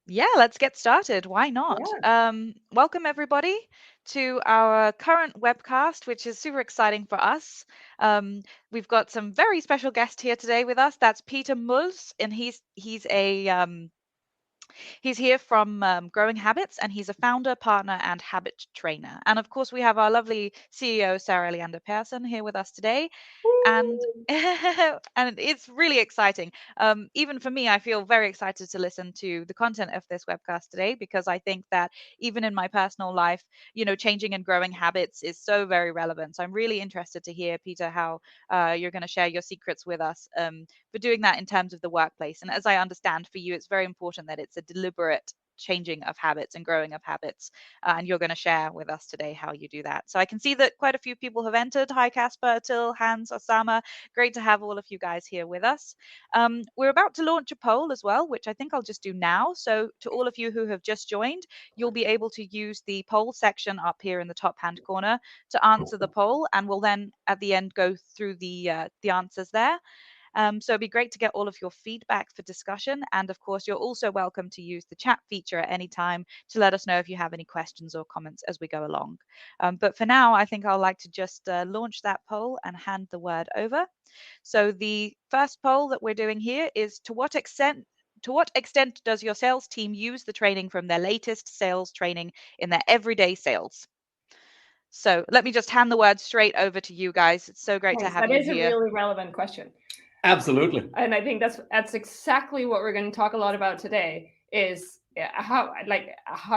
Yeah, let's get started. Why not? Yeah. Welcome, everybody, to our current webcast, which is super exciting for us. We've got some very special guest here today with us. That's Peter Mulz, and he's here from Growing Habits, and he's a founder, partner, and habit trainer. And of course, we have our lovely CEO, Sarah Leander Persson, here with us today. And Woo! and it's really exciting. Even for me, I feel very excited to listen to the content of this webcast today because I think that even in my personal life, changing and growing habits is so very relevant. So I'm really interested to hear, Peter, how you're going to share your secrets with us for doing that in terms of the workplace. And as I understand, for you, it's very important that it's a deliberate changing of habits and growing of habits. And you're going to share with us today how you do that. So I can see that quite a few people have entered. Hi, Casper, Till, Hans, Osama. Great to have all of you guys here with us. We're about to launch a poll as well, which I think I'll just do now. So to all of you who have just joined, you'll be able to use the poll section up here in the top hand corner to answer the poll, and we'll then at the end go through the answers there. So it'd be great to get all of your feedback for discussion. And of course, you're also welcome to use the chat feature at any time to let us know if you have any questions or comments as we go along. But for now, I think I'll like to just launch that poll and hand the word over. So the first poll that we're doing here is to what extent does your sales team use the training from their latest sales training in their everyday sales? So let me just hand the word straight over to you guys. It's so great to Thanks. have That you is a here. really relevant question. Absolutely. And I think that's exactly what we're going to talk a lot about today is how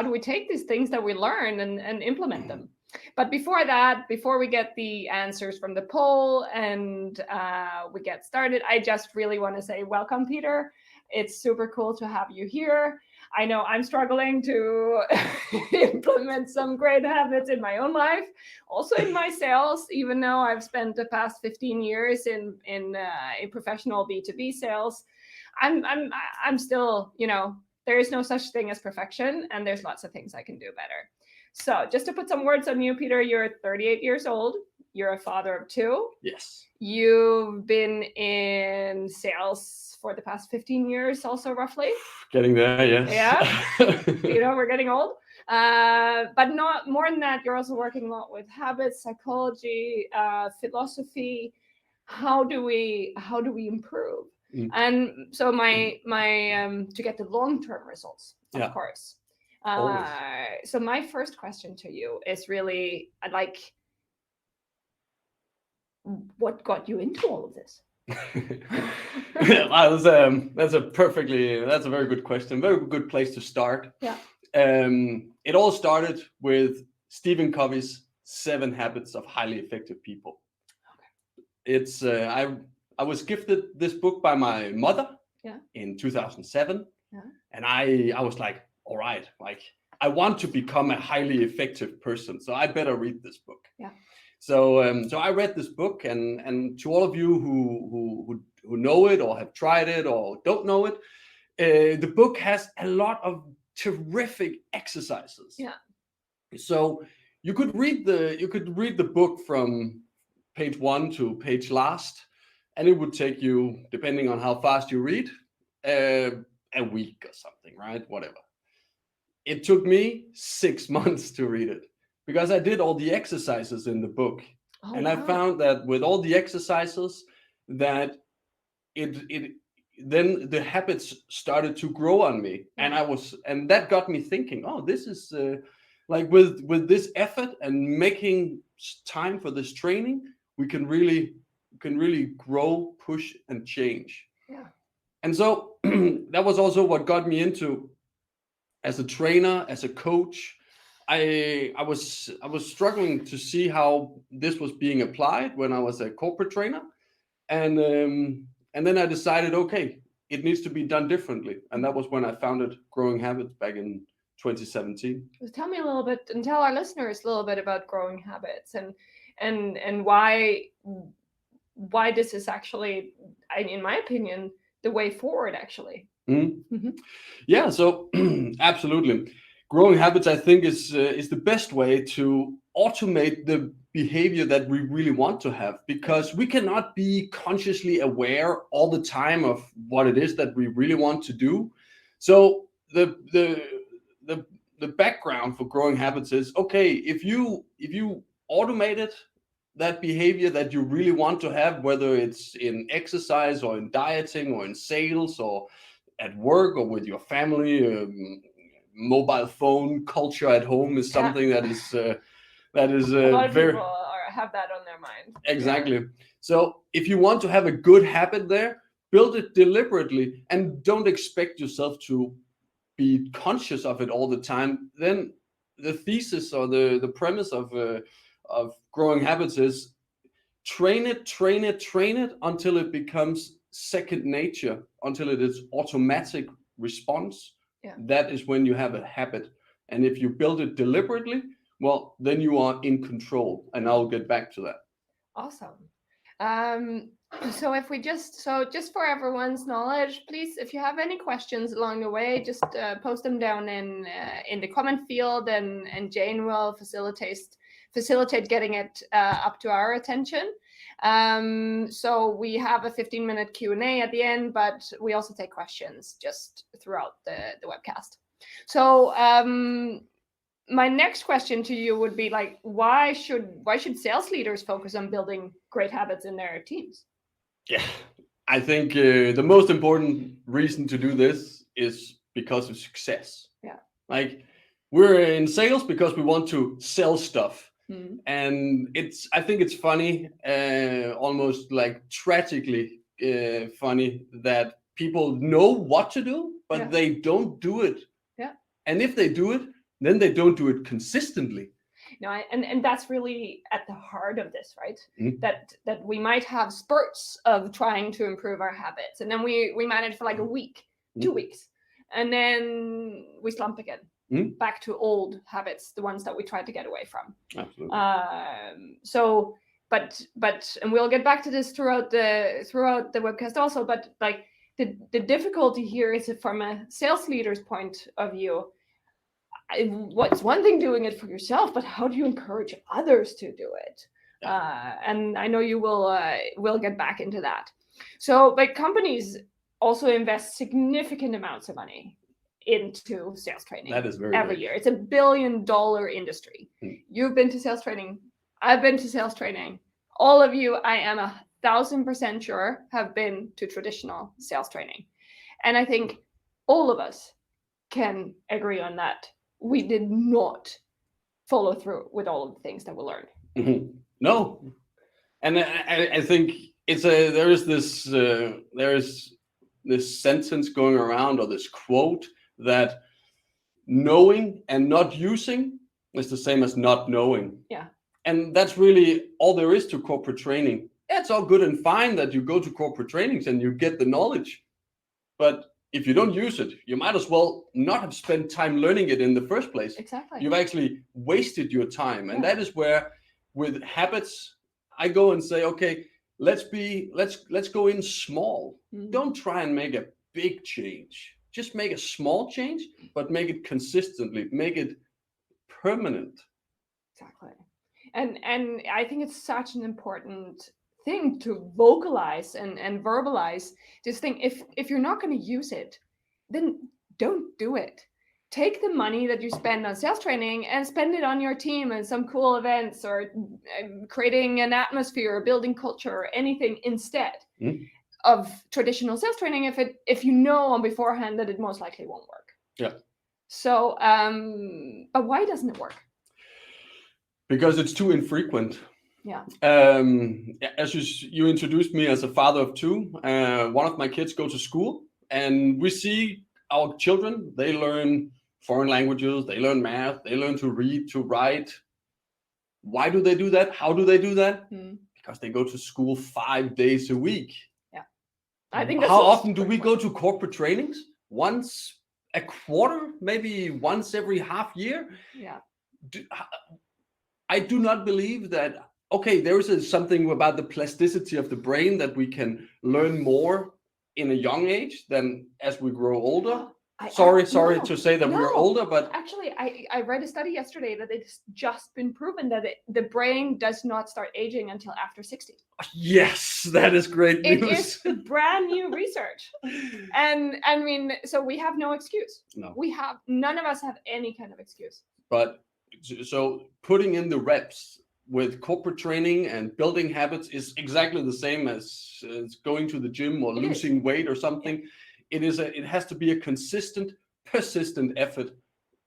do we take these things that we learn and implement them. But before that, before we get the answers from the poll and we get started, I just really want to say welcome, Peter. It's super cool to have you here. I know I'm struggling to implement some great habits in my own life, also in my sales, even though I've spent the past 15 years in professional B2B sales. I'm still, there is no such thing as perfection, and there's lots of things I can do better. So just to put some words on you, Peter, you're 38 years old. You're a father of two. Yes. You've been in sales for the past 15 years, also roughly. Getting there, yes. Yeah. We're getting old. But not more than that, you're also working a lot with habits, psychology, philosophy. How do we improve? Mm. And so my to get the long-term results, of Yeah. course. Always. So my first question to you is really like, what got you into all of this? Wow, that's a very good question. Very good place to start. Yeah. It all started with Stephen Covey's 7 Habits of Highly Effective People. Okay. It's I was gifted this book by my mother. Yeah. In 2007. Yeah. And I was like, all right, like I want to become a highly effective person, so I better read this book. Yeah. So I read this book, and to all of you who know it or have tried it or don't know it, the book has a lot of terrific exercises. Yeah. So you could read the book from page 1 to page last, and it would take you, depending on how fast you read, a week or something, right? Whatever. It took me 6 months to read it because I did all the exercises in the book. Oh, And wow. I found that with all the exercises that it then the habits started to grow on me. Yeah. And that got me thinking, oh, this is like with this effort and making time for this training, we can really grow, push, and change. Yeah. And so that was also what got me into as a trainer, as a coach. I was struggling to see how this was being applied when I was a corporate trainer, and then I decided, okay, it needs to be done differently, and that was when I founded Growing Habits back in 2017. Tell me a little bit, and tell our listeners a little bit about Growing Habits and why this is actually, in my opinion, the way forward. Actually. Mm-hmm. Mm-hmm. Yeah, so absolutely. Growing Habits, I think, is the best way to automate the behavior that we really want to have, because we cannot be consciously aware all the time of what it is that we really want to do. So the background for growing habits is, okay, if you automated that behavior that you really want to have, whether it's in exercise or in dieting or in sales or at work or with your family, mobile phone culture at home is something that is a lot of very people have that on their mind. exactly. So if you want to have a good habit there, build it deliberately and don't expect yourself to be conscious of it all the time. Then the thesis or the premise of growing habits is train it until it becomes second nature, until it is automatic response. Yeah. That is when you have a habit. And if you build it deliberately, well, then you are in control. And I'll get back to that. Awesome. So if we just for everyone's knowledge, please, if you have any questions along the way, just post them down in the comment field, and Jane will facilitate getting it up to our attention. So we have a 15-minute Q&A at the end, but we also take questions just throughout the webcast. So my next question to you would be, like, why should sales leaders focus on building great habits in their teams? Yeah, I think the most important reason to do this is because of success. Yeah. Like, we're in sales because we want to sell stuff. Mm. And I think it's funny, almost like tragically funny, that people know what to do, but they don't do it. Yeah. And if they do it, then they don't do it consistently. No, and that's really at the heart of this, right? Mm. That we might have spurts of trying to improve our habits, and then we manage for like a week, 2 weeks, and then we slump again, back to old habits, the ones that we tried to get away from. Absolutely. So, but and we'll get back to this throughout the webcast also. But like the difficulty here is from a sales leader's point of view. What's one thing doing it for yourself, but how do you encourage others to do it? And I know you will get back into that. So, but companies also invest significant amounts of money into sales training. That is very every big. year. It's $1 billion industry. You've been to sales training. I've been to sales training. All of you, I am 1,000% sure, have been to traditional sales training. And I think all of us can agree on that. We did not follow through with all of the things that we learned. Mm-hmm. No, and I think there is this sentence going around, or this quote, that knowing and not using is the same as not knowing. Yeah, and that's really all there is to corporate training. It's all good and fine that you go to corporate trainings and you get the knowledge, but if you don't use it, you might as well not have spent time learning it in the first place. Exactly. You've actually wasted your time. And that is where, with habits, I go and say, okay, let's go in small. Don't try and make a big change. Just make a small change, but make it consistently, make it permanent. Exactly. And I think it's such an important thing to vocalize and verbalize. Just think, if you're not going to use it, then don't do it. Take the money that you spend on sales training and spend it on your team and some cool events, or creating an atmosphere, or building culture, or anything instead of traditional sales training, if you know on beforehand that it most likely won't work. Yeah. So but why doesn't it work? Because it's too infrequent. Yeah. As you introduced me as a father of two, one of my kids go to school, and we see our children, they learn foreign languages, they learn math, they learn to read, to write. Why do they do that? How do they do that? Because they go to school 5 days a week. Yeah. I think that's how often do we go to corporate trainings? Once a quarter, maybe once every half year? Yeah. I do not believe that. Okay, there is something about the plasticity of the brain that we can learn more in a young age than as we grow older. Sorry no, to say that we're no. older, but Actually, I read a study yesterday that it's just been proven that the brain does not start aging until after 60. yes, that is great It news. is brand new research. And I mean, so we have no excuse. No. None of us have any kind of excuse. But so putting in the reps with corporate training and building habits is exactly the same as going to the gym or losing weight or something. It has to be a consistent, persistent effort.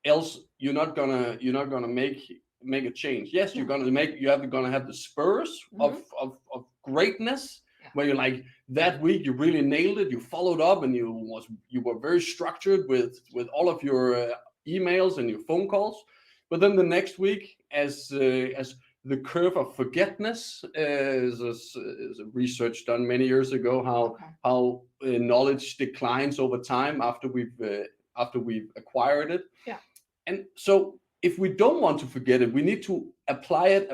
Else you're not gonna make a change. Yes, you're gonna have the spurs of greatness where you're like, that week you really nailed it, you followed up, and you were very structured with all of your emails and your phone calls. But then the next week, as the curve of forgetfulness is a research done many years ago, how knowledge declines over time after we've acquired it. Yeah. And so if we don't want to forget it, we need to apply it,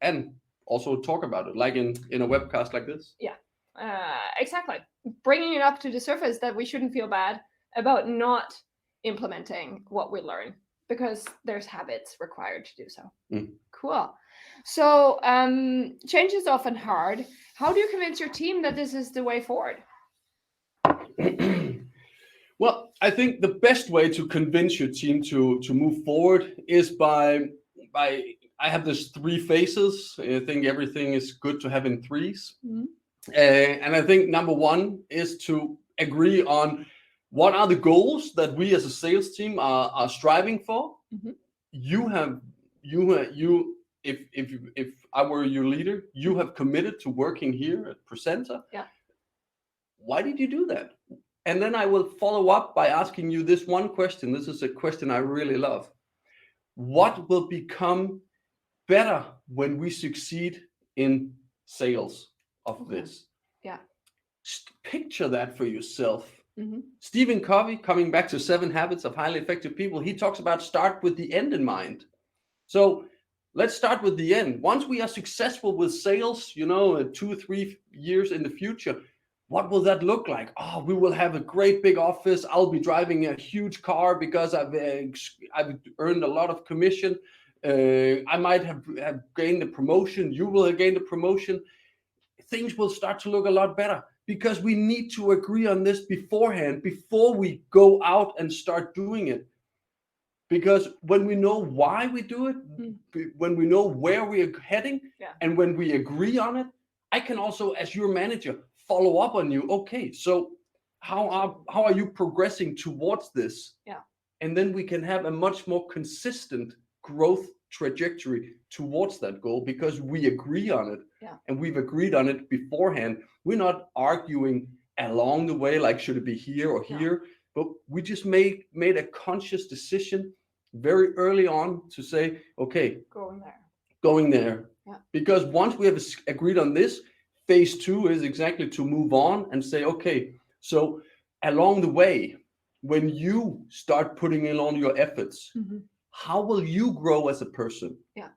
and also talk about it, like in a webcast like this. Yeah, exactly. Bringing it up to the surface that we shouldn't feel bad about not implementing what we learn, because there's habits required to do so. Cool. So change is often hard. How do you convince your team that this is the way forward? Well, I think the best way to convince your team to move forward is by I have this 3 phases. I think everything is good to have in 3s. And I think number 1 is to agree on what are the goals that we as a sales team are striving for. If I were your leader, you have committed to working here at Prezentor. Yeah. Why did you do that? And then I will follow up by asking you this one question. This is a question I really love. What will become better when we succeed in sales of this? Yeah. Picture that for yourself. Stephen Covey, coming back to 7 Habits of Highly Effective People, he talks about start with the end in mind. So let's start with the end. Once we are successful with sales, 2-3 years in the future, what will that look like? Oh, we will have a great big office. I'll be driving a huge car because I've earned a lot of commission. I might have gained a promotion. You will have gained a promotion. Things will start to look a lot better because we need to agree on this beforehand, before we go out and start doing it. Because when we know why we do it, when we know where we are heading, and when we agree on it, I can also, as your manager, follow up on you. Okay, so how are you progressing towards this? Yeah. And then we can have a much more consistent growth trajectory towards that goal because we agree on it. Yeah. And we've agreed on it beforehand. We're not arguing along the way, like should it be here or here, but we just made a conscious decision very early on to say, okay, going there. Yeah. Because once we have agreed on this, phase 2 is exactly to move on and say, okay, so along the way, when you start putting in all your efforts, how will you grow as a person? Yeah.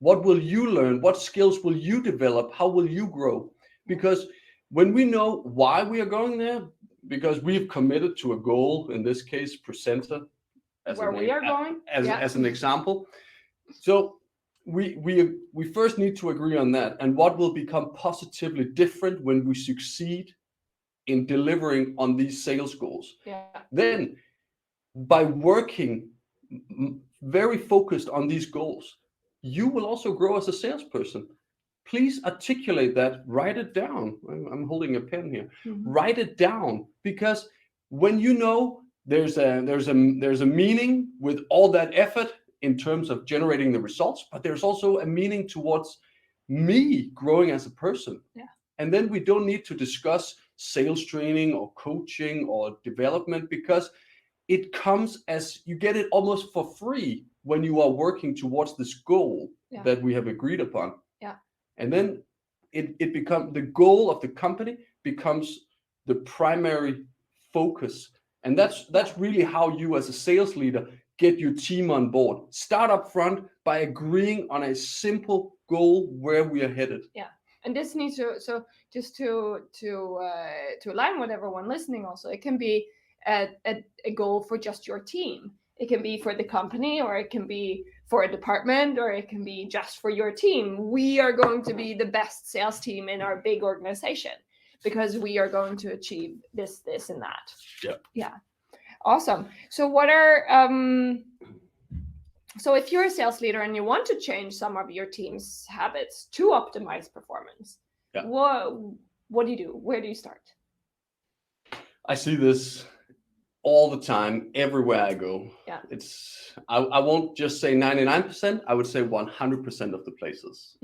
What will you learn? What skills will you develop? How will you grow? Because when we know why we are going there, because we've committed to a goal, in this case, Prezentor, as an example. So we first need to agree on that, and what will become positively different when we succeed in delivering on these sales goals. Yeah. Then, by working very focused on these goals, you will also grow as a salesperson. Please articulate that. Write it down. I'm holding a pen here. Write it down, because when you know there's a meaning with all that effort in terms of generating the results, but there's also a meaning towards me growing as a person. Yeah. And then we don't need to discuss sales training or coaching or development, because it comes as you get it almost for free when you are working towards this goal that we have agreed upon. Yeah. And then it becomes the goal of the company becomes the primary focus. And that's really how you as a sales leader get your team on board. Start up front by agreeing on a simple goal where we are headed. Yeah. And this needs to, so just to align with everyone listening also, it can be a goal for just your team. It can be for the company, or it can be for a department, or it can be just for your team. We are going to be the best sales team in our big organization because we are going to achieve this, and that. Yeah. Awesome. So so if you're a sales leader and you want to change some of your team's habits to optimize performance, what do you do? Where do you start? I see this all the time, everywhere I go. Yeah. I won't just say 99%, I would say 100% of the places.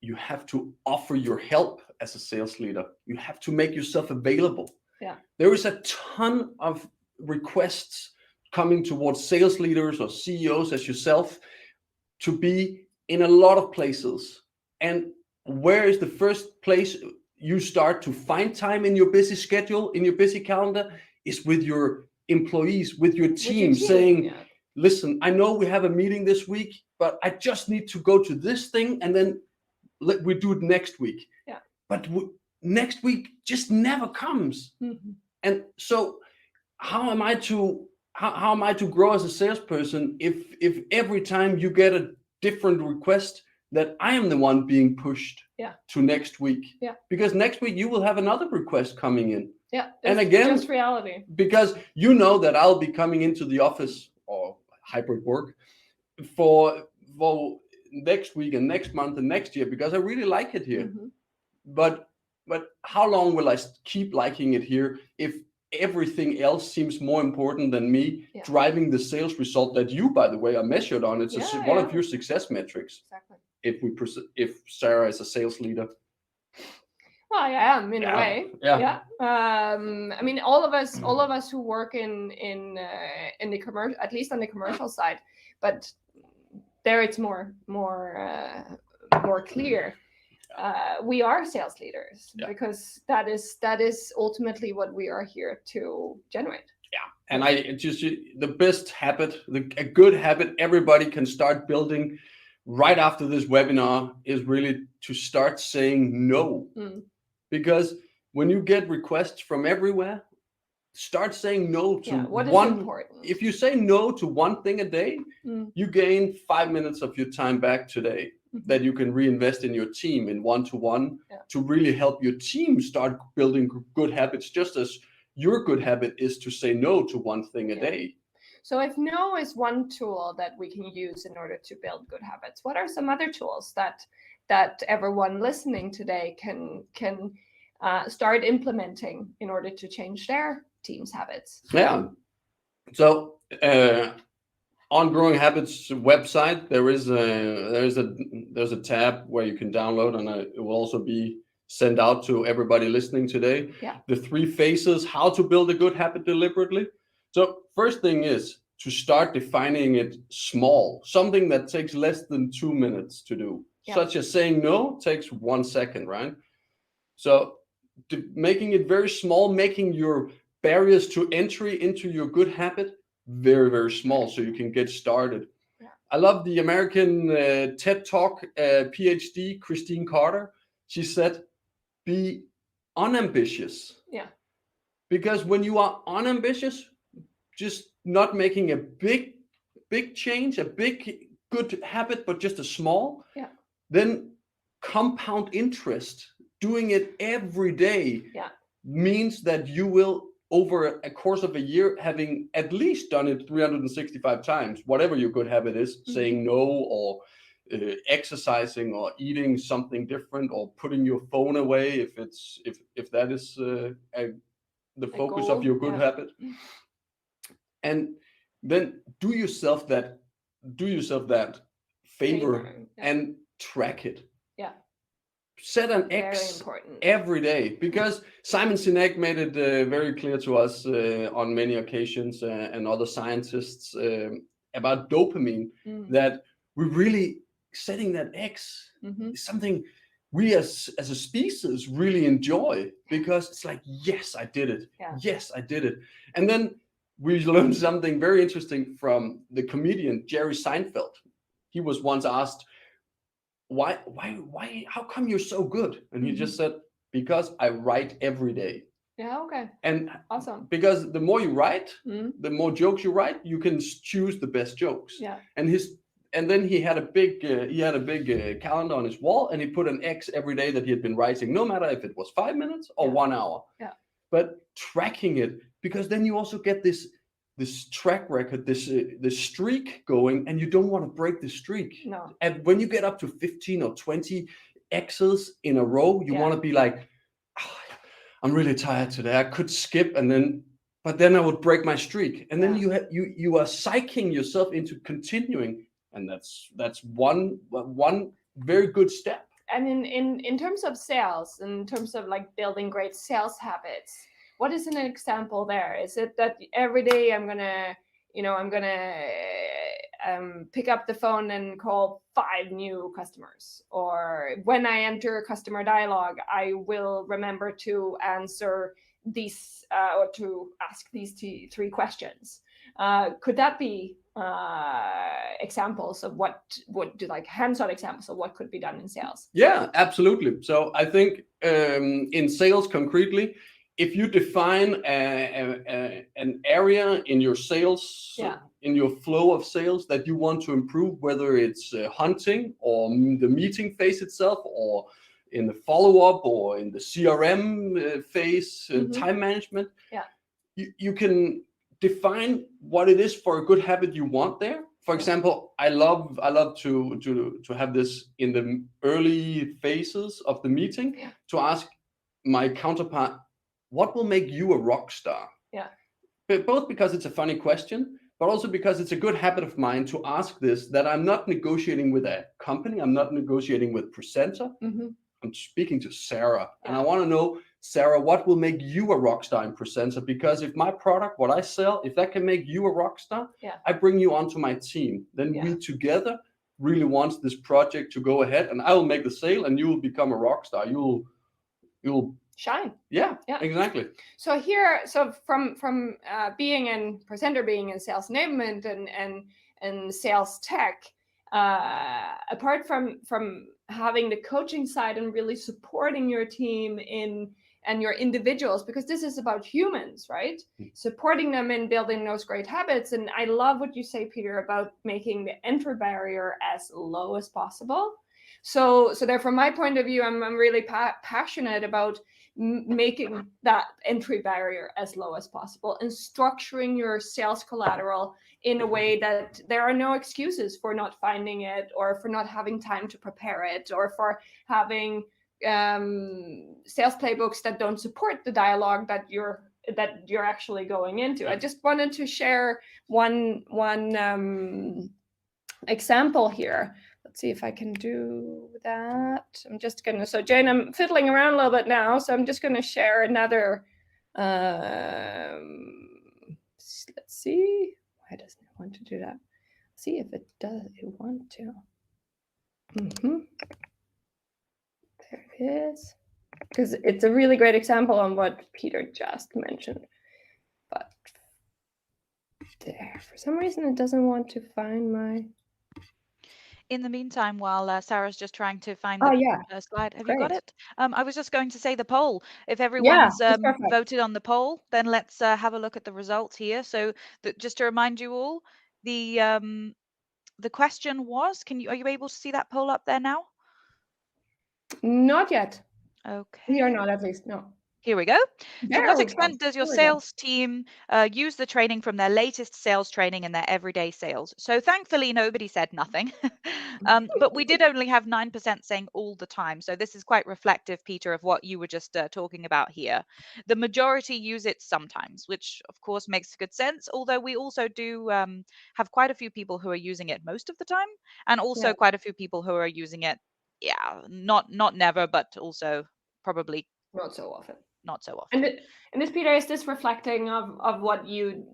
You have to offer your help as a sales leader. You have to make yourself available. Yeah. There is a ton of requests coming towards sales leaders or CEOs as yourself to be in a lot of places. And where is the first place you start to find time in your busy schedule, in your busy calendar, is with your employees, with your team, saying, listen, I know we have a meeting this week, but I just need to go to this thing, and then we do it next week. Yeah. But next week just never comes. And so how am I to grow as a salesperson if every time you get a different request, that I am the one being pushed to next week? Because next week you will have another request coming in. And again, just reality. Because you know that I'll be coming into the office or hybrid work for next week and next month and next year, because I really like it here. But how long will I keep liking it here if everything else seems more important than me driving the sales result that you, by the way, are measured on? It's one of your success metrics. Exactly. If Sarah is a sales leader. Well, I am in a way. I mean, all of us who work in the commercial, at least on the commercial side, but there it's more clear. We are sales leaders because that is ultimately what we are here to generate. And the best habit, a good habit everybody can start building right after this webinar is really to start saying no. Because when you get requests from everywhere, start saying no to what is one. Important. If you say no to one thing a day, you gain 5 minutes of your time back today that you can reinvest in your team in one-to-one to really help your team start building good habits, just as your good habit is to say no to one thing a day. So if no is one tool that we can use in order to build good habits, what are some other tools that everyone listening today can start implementing in order to change their team's habits? So on Growing Habits website, there's a tab where you can download, and it will also be sent out to everybody listening today. The 3 phases, how to build a good habit deliberately. So first thing is to start defining it small, something that takes less than 2 minutes to do, such as saying no takes 1 second, right? So making it very small, making your barriers to entry into your good habit very, very small so you can get started. I love the American TED Talk PhD, Christine Carter. She said, be unambitious. Because when you are unambitious, just not making a big change, a big good habit, but just a small, then compound interest, doing it every day means that you will, over a course of a year, having at least done it 365 times, whatever your good habit is, saying no, or exercising, or eating something different, or putting your phone away if that is the focus of your good habit. And then do yourself that favor and track it. Set an X every day, because Simon Sinek made it very clear to us on many occasions, and other scientists, about dopamine, that we're really setting that X is something we as a species really enjoy, because it's like, yes, I did it. Yes, I did it. And then we learned something very interesting from the comedian Jerry Seinfeld. He was once asked, why, how come you're so good? And he just said, because I write every day. Yeah. Okay. And Awesome. because the more you write, Mm. the more jokes you write, you can choose the best jokes. Yeah. And then he had a big calendar on his wall, and he put an X every day that he had been writing, no matter if it was 5 minutes or 1 hour. Yeah. But tracking it, because then you also get this track record, this streak going, and you don't want to break the streak. No. And when you get up to 15 or 20 X's in a row, you want to be like, oh, I'm really tired today. I could skip, but then I would break my streak. And then you are psyching yourself into continuing, and that's one very good step. And in terms of sales, in terms of like building great sales habits, what is an example there? Is it that every day I'm gonna pick up the phone and call 5 new customers, or when I enter a customer dialogue, I will remember to answer these or to ask these 3 questions? Could that be examples of what do, like hands-on examples of what could be done in sales? Yeah, absolutely. So I think in sales concretely, if you define an area in your sales, in your flow of sales that you want to improve, whether it's hunting or the meeting phase itself, or in the follow-up, or in the CRM phase, time management, you can define what it is for a good habit you want there. For example, I love to have this in the early phases of the meeting, to ask my counterpart, what will make you a rock star? Yeah. But both because it's a funny question, but also because it's a good habit of mine to ask this, that I'm not negotiating with a company, I'm not negotiating with Prezentor. I'm speaking to Sarah, and I want to know, Sarah, what will make you a rock star in Prezentor? Because if my product, what I sell, if that can make you a rock star, I bring you onto my team. Then we together really want this project to go ahead, and I will make the sale, and you will become a rock star. You'll shine. Yeah, exactly. So from being in Prezentor, being in sales enablement and sales tech, apart from having the coaching side and really supporting your team and your individuals, because this is about humans, right? Supporting them in building those great habits. And I love what you say, Peter, about making the entry barrier as low as possible. So there, from my point of view, I'm really passionate about making that entry barrier as low as possible and structuring your sales collateral in a way that there are no excuses for not finding it, or for not having time to prepare it, or for having sales playbooks that don't support the dialogue that you're actually going into. I just wanted to share one example here. Let's see if I can do that. I'm just gonna, so Jane, I'm fiddling around a little bit now, so I'm just gonna share another, let's see, why doesn't it want to do that? See if it does, it want to. There it is. Because it's a really great example on what Peter just mentioned. But there, for some reason, it doesn't want to find my... In the meantime, while Sarah's just trying to find the slide, have you got it? I was just going to say the poll. If everyone's voted on the poll, then let's have a look at the results here. So just to remind you all, the question was, are you able to see that poll up there now? Not yet. Okay. We are not, at least, no. Here we go. There to what extent does your sales team use the training from their latest sales training in their everyday sales? So thankfully, nobody said nothing. But we did only have 9% saying all the time. So this is quite reflective, Peter, of what you were just talking about here. The majority use it sometimes, which of course makes good sense. Although we also do have quite a few people who are using it most of the time, and also quite a few people who are using it, not never, but also probably not so often. Not so often. And this, Peter, is this reflecting of what you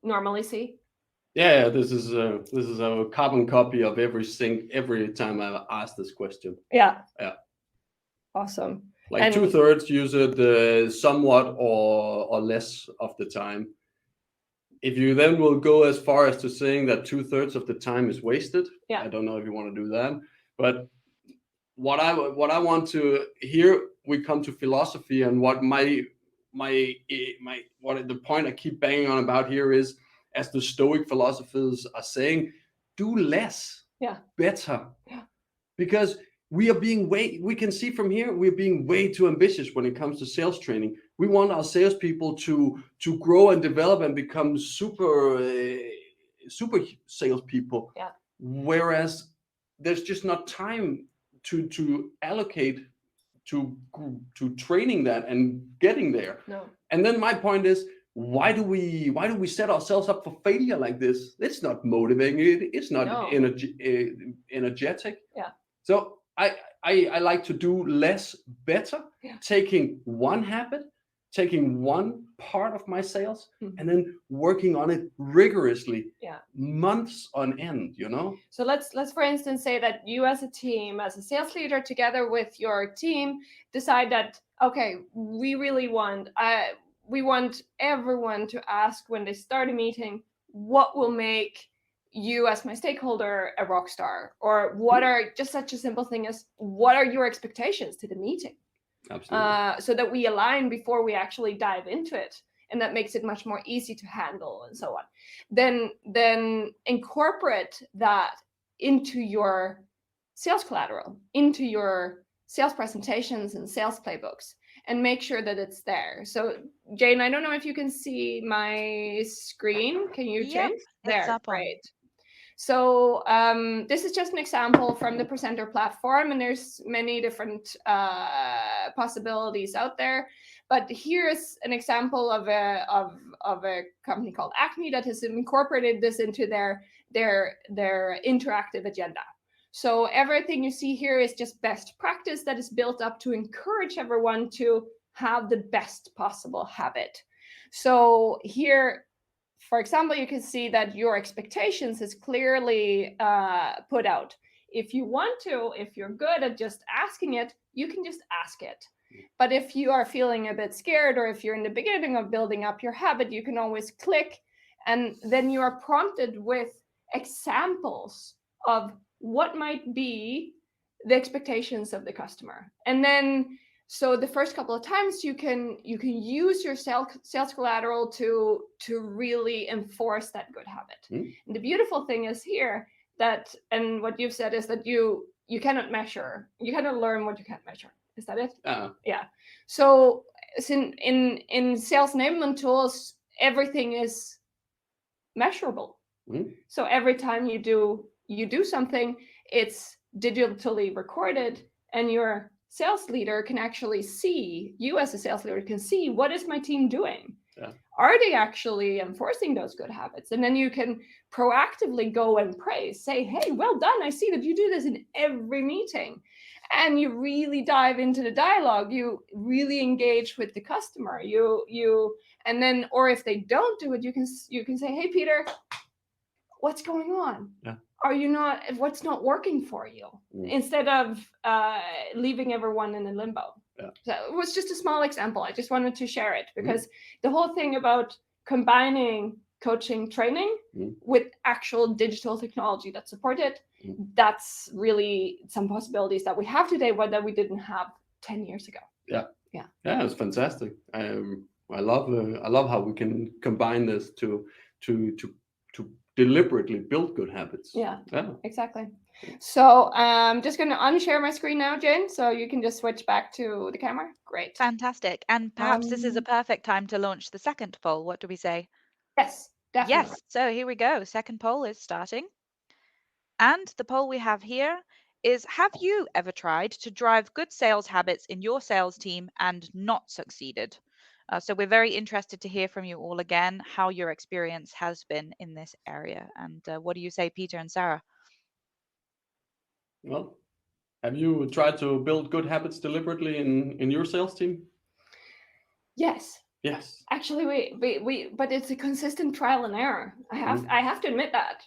normally see? Yeah, this is a carbon copy of every time I ask this question. Yeah. Awesome. Like 2/3 use it somewhat or less of the time. If you then will go as far as to saying that 2/3 of the time is wasted, I don't know if you want to do that. But what I want to, here we come to philosophy, and what the point I keep banging on about here is, as the Stoic philosophers are saying, do less, better. Yeah. Because we can see from here, we're being way too ambitious when it comes to sales training. We want our salespeople to grow and develop and become super salespeople. Yeah. Whereas there's just not time to allocate to training that and getting there. No. And then my point is, why do we set ourselves up for failure like this? It's not motivating. It's not energetic. Yeah. So I like to do less better, taking one habit, taking one part of my sales, and then working on it rigorously, months on end, So let's for instance say that you as a team, as a sales leader, together with your team, decide that, okay, we really want everyone to ask when they start a meeting, what will make you as my stakeholder a rock star? Or what are, just such a simple thing as, what are your expectations to the meeting? Absolutely. So that we align before we actually dive into it, and that makes it much more easy to handle and so on. Then incorporate that into your sales collateral, into your sales presentations and sales playbooks, and make sure that it's there. So Jane, I don't know if you can see my screen. Can you change? It's There, up on. great. So this is just an example from the Prezentor platform, and there's many different possibilities out there. But here's an example of a company called Acme that has incorporated this into their interactive agenda. So everything you see here is just best practice that is built up to encourage everyone to have the best possible habit. So here, for example, you can see that your expectations is clearly put out. If you want to, if you're good at just asking it, you can just ask it. But if you are feeling a bit scared, or if you're in the beginning of building up your habit, you can always click, and then you are prompted with examples of what might be the expectations of the customer. And then, so the first couple of times you can use your sales collateral to really enforce that good habit. And the beautiful thing is here that, and what you've said is that you cannot measure, you cannot learn what you can't measure. Is that it? Yeah. So in sales enablement tools, everything is measurable. So every time you do something, it's digitally recorded, and your sales leader can actually see, you as a sales leader can see, what is my team doing? Are they actually enforcing those good habits? And then you can proactively go and praise, say, hey, well done, I see that you do this in every meeting. And you really dive into the dialogue, you really engage with the customer, and then, or if they don't do it, you can say, hey, Peter, what's going on? What's not working for you? Instead of leaving everyone in a limbo. So it was just a small example. I just wanted to share it, because the whole thing about combining coaching training with actual digital technology that support it, that's really some possibilities that we have today, but that we didn't have 10 years ago. Yeah, it's fantastic. I love how we can combine this to deliberately build good habits. Yeah, exactly. So I'm just going to unshare my screen now, Jane, so you can just switch back to the camera. Great. Fantastic. And perhaps this is a perfect time to launch the second poll. What do we say? Yes, definitely. Yes. So here we go. Second poll is starting. And the poll we have here is, have you ever tried to drive good sales habits in your sales team and not succeeded? So we're very interested to hear from you all again, how your experience has been in this area. And what do you say, Peter and Sarah? Well, have you tried to build good habits deliberately in your sales team? Yes. Yes. Actually, we but it's a consistent trial and error. I have to admit that.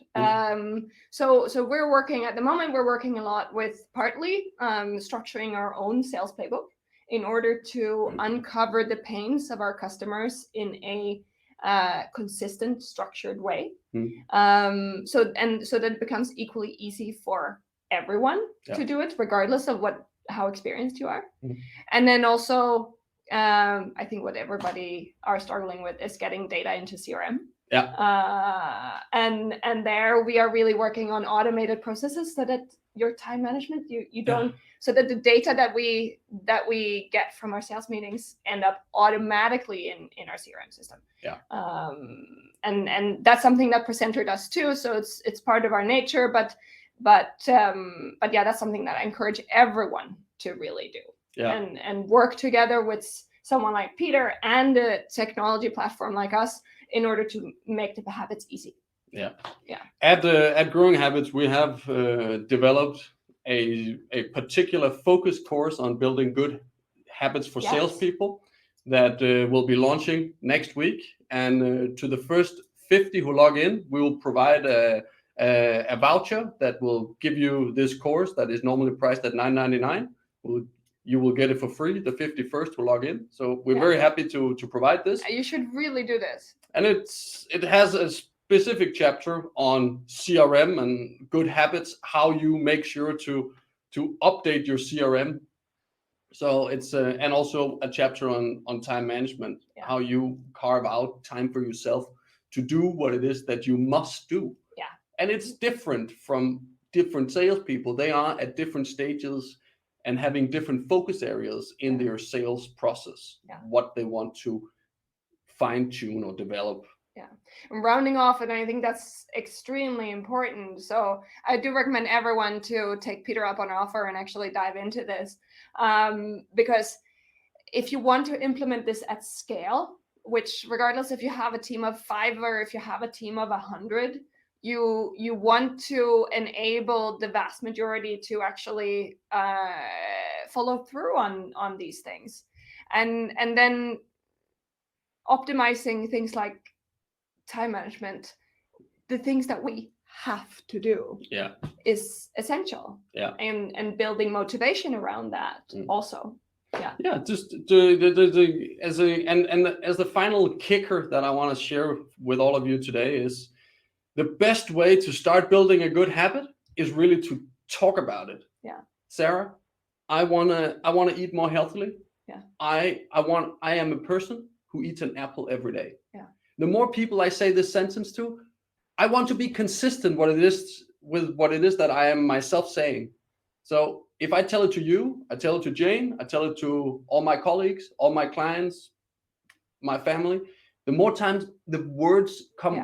So we're working at the moment. We're working a lot with partly structuring our own sales playbook in order to uncover the pains of our customers in a consistent, structured way. So that it becomes equally easy for everyone to do it, regardless of how experienced you are. And then also I think what everybody are struggling with is getting data into CRM. Yeah. And there we are really working on automated processes so that your time management, you don't, so that the data that we get from our sales meetings end up automatically in our CRM system. Yeah. And that's something that Prezentor does too. So it's part of our nature, but yeah, that's something that I encourage everyone to really do. Yeah. And work together with someone like Peter and a technology platform like us in order to make the habits easy. Yeah. Yeah. At Growing Habits, we have developed a particular focus course on building good habits for salespeople that will be launching next week. And to the first 50 who log in, we will provide a voucher that will give you this course that is normally priced at $9.99. You will get it for free, the 51st who log in. So we're very happy to provide this. You should really do this. And it has a specific chapter on CRM and good habits, how you make sure to update your CRM. So it's and also a chapter on time management, how you carve out time for yourself to do what it is that you must do. Yeah. And it's different from different salespeople. They are at different stages and having different focus areas in their sales process, what they want to fine tune or develop. Yeah, I'm rounding off, and I think that's extremely important. So I do recommend everyone to take Peter up on our offer and actually dive into this, because if you want to implement this at scale, which regardless if you have a team of 5 or if you have a team of 100, you want to enable the vast majority to actually follow through on these things, and then optimizing things like time management, the things that we have to do, is essential. Yeah. And building motivation around that also. Yeah. Just as the final kicker that I want to share with all of you today is the best way to start building a good habit is really to talk about it. Yeah. Sarah, I wanna eat more healthily. Yeah. I am a person who eats an apple every day. Yeah. The more people I say this sentence to, I want to be consistent with what it is that I am myself saying. So if I tell it to you, I tell it to Jane, I tell it to all my colleagues, all my clients, my family, the more times the words come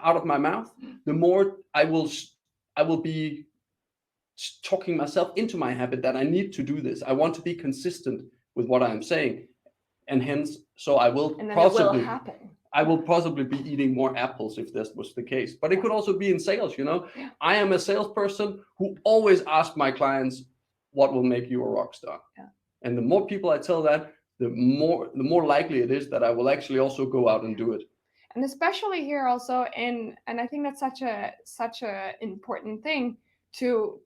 out of my mouth, the more I will be talking myself into my habit that I need to do this. I want to be consistent with what I am saying. And hence, so I will possibly, I will possibly be eating more apples if this was the case. But it could also be in sales, you know. Yeah. I am a salesperson who always asks my clients, what will make you a rock star? Yeah. And the more people I tell that, the more likely it is that I will actually also go out and do it. And especially here also, and I think that's such a important thing to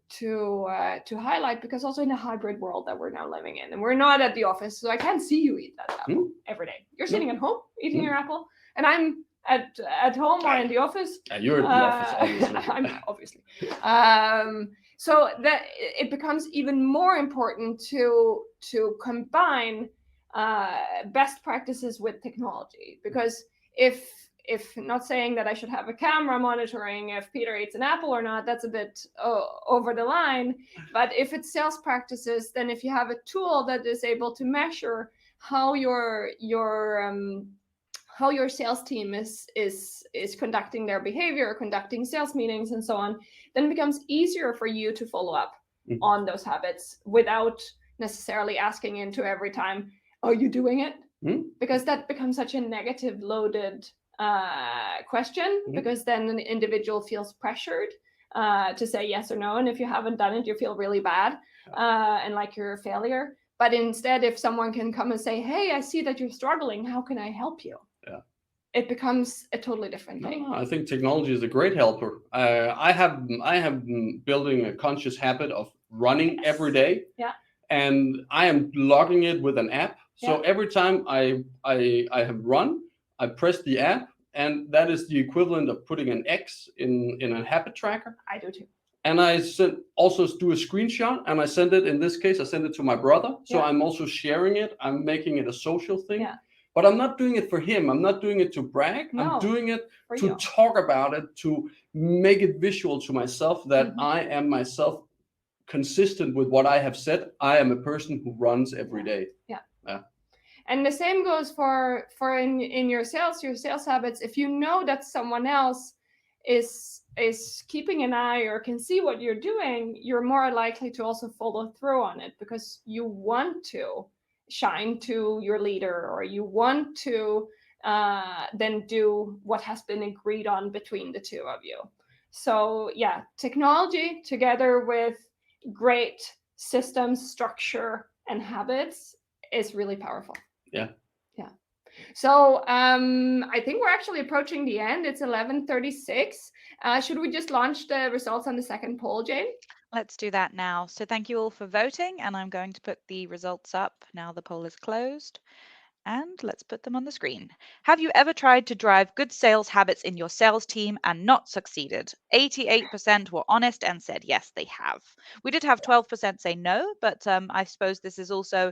highlight, because also in a hybrid world that we're now living in, and we're not at the office, so I can't see you eat that apple every day. You're sitting at home eating your apple, and I'm at home or in the office. You're at the office, obviously. I'm obviously. So that it becomes even more important to combine best practices with technology, because if not saying that I should have a camera monitoring if Peter eats an apple or not, that's a bit over the line. But if it's sales practices, then if you have a tool that is able to measure how your sales team is conducting their behavior, conducting sales meetings and so on, then it becomes easier for you to follow up on those habits without necessarily asking into every time, are you doing it? Because that becomes such a negative loaded question, because then an individual feels pressured to say yes or no, and if you haven't done it, you feel really bad and like you're a failure. But instead, if someone can come and say, hey, I see that you're struggling, how can I help you? It becomes a totally different thing. I think technology is a great helper. I have been building a conscious habit of running every day, and I am logging it with an app. So every time I have run, I press the app, and that is the equivalent of putting an X in a habit tracker. I do too. and I also do a screenshot, and I send it. In this case, I send it to my brother. So I'm also sharing it. I'm making it a social thing. Yeah. But I'm not doing it for him. I'm not doing it to brag. No, I'm doing it for to you. talk about it, to make it visual to myself that I am myself, consistent with what I have said. I am a person who runs every day. Yeah. And the same goes for in your sales habits. If you know that someone else is keeping an eye or can see what you're doing, you're more likely to also follow through on it, because you want to shine to your leader, or you want to then do what has been agreed on between the two of you. So yeah, technology together with great systems, structure, and habits is really powerful. Yeah. So I think we're actually approaching the end. It's 11:36. Should we just launch the results on the second poll, Jane? Let's do that now. So thank you all for voting, and I'm going to put the results up now the poll is closed. And let's put them on the screen. Have you ever tried to drive good sales habits in your sales team and not succeeded? 88% were honest and said yes, they have. We did have 12% say no, but I suppose this is also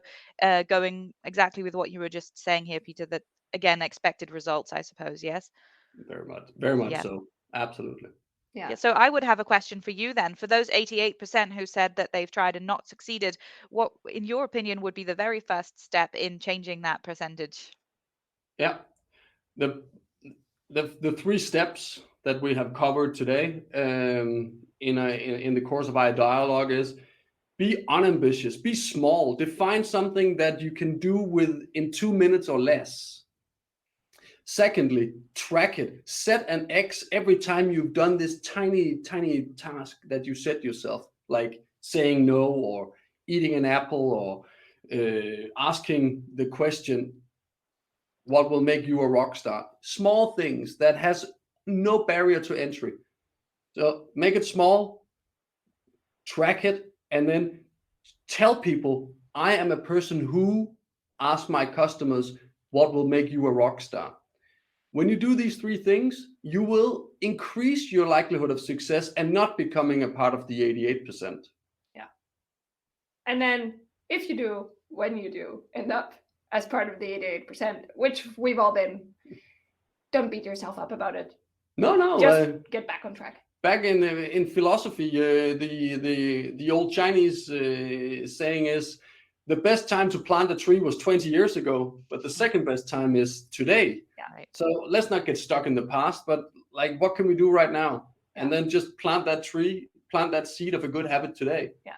going exactly with what you were just saying here, Peter, that again, expected results, I suppose, yes? Very much Yeah. so. Absolutely. Yeah, so I would have a question for you then. For those 88% who said that they've tried and not succeeded, what, in your opinion, would be the very first step in changing that percentage? Yeah. The three steps that we have covered today in the course of our dialogue is: be unambitious, be small, define something that you can do in 2 minutes or less. Secondly, track it. Set an X every time you've done this tiny task that you set yourself, like saying no, or eating an apple, or asking the question, what will make you a rock star? Small things that has no barrier to entry. So make it small, track it, and then tell people, I am a person who asks my customers, what will make you a rock star? When you do these three things, you will increase your likelihood of success and not becoming a part of the 88%. Yeah. And then if you do, when you do end up as part of the 88%, which we've all been, don't beat yourself up about it. No. Just get back on track. Back in philosophy, the old Chinese saying is, the best time to plant a tree was 20 years ago, but the second best time is today. Yeah. Right. So let's not get stuck in the past, but like, what can we do right now? Yeah. And then just plant that tree, plant that seed of a good habit today. Yeah.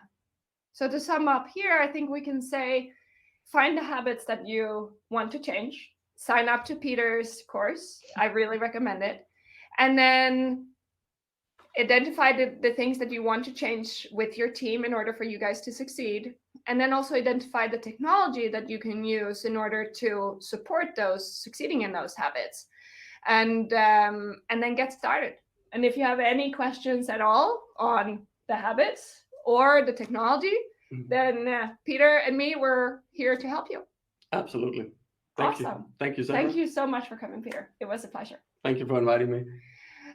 So to sum up here, I think we can say, find the habits that you want to change. Sign up to Peter's course. I really recommend it. And then identify the things that you want to change with your team in order for you guys to succeed. And then also identify the technology that you can use in order to support those succeeding in those habits. And then get started. And if you have any questions at all on the habits or the technology, then Peter and me, we're here to help you. Absolutely. Thank you. Thank you, Sarah. Thank you so much for coming, Peter. It was a pleasure. Thank you for inviting me.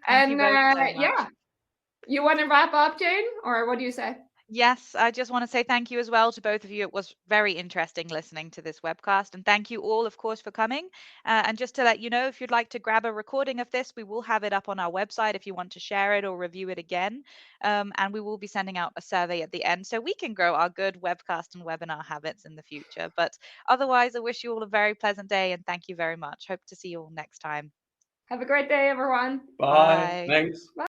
Thank you both so much. Yeah, you want to wrap up, Jane, or what do you say? Yes, I just want to say thank you as well to both of you. It was very interesting listening to this webcast. And thank you all, of course, for coming. And just to let you know, if you'd like to grab a recording of this, we will have it up on our website if you want to share it or review it again. And we will be sending out a survey at the end so we can grow our good webcast and webinar habits in the future. But otherwise, I wish you all a very pleasant day and thank you very much. Hope to see you all next time. Have a great day, everyone. Bye. Thanks. Bye.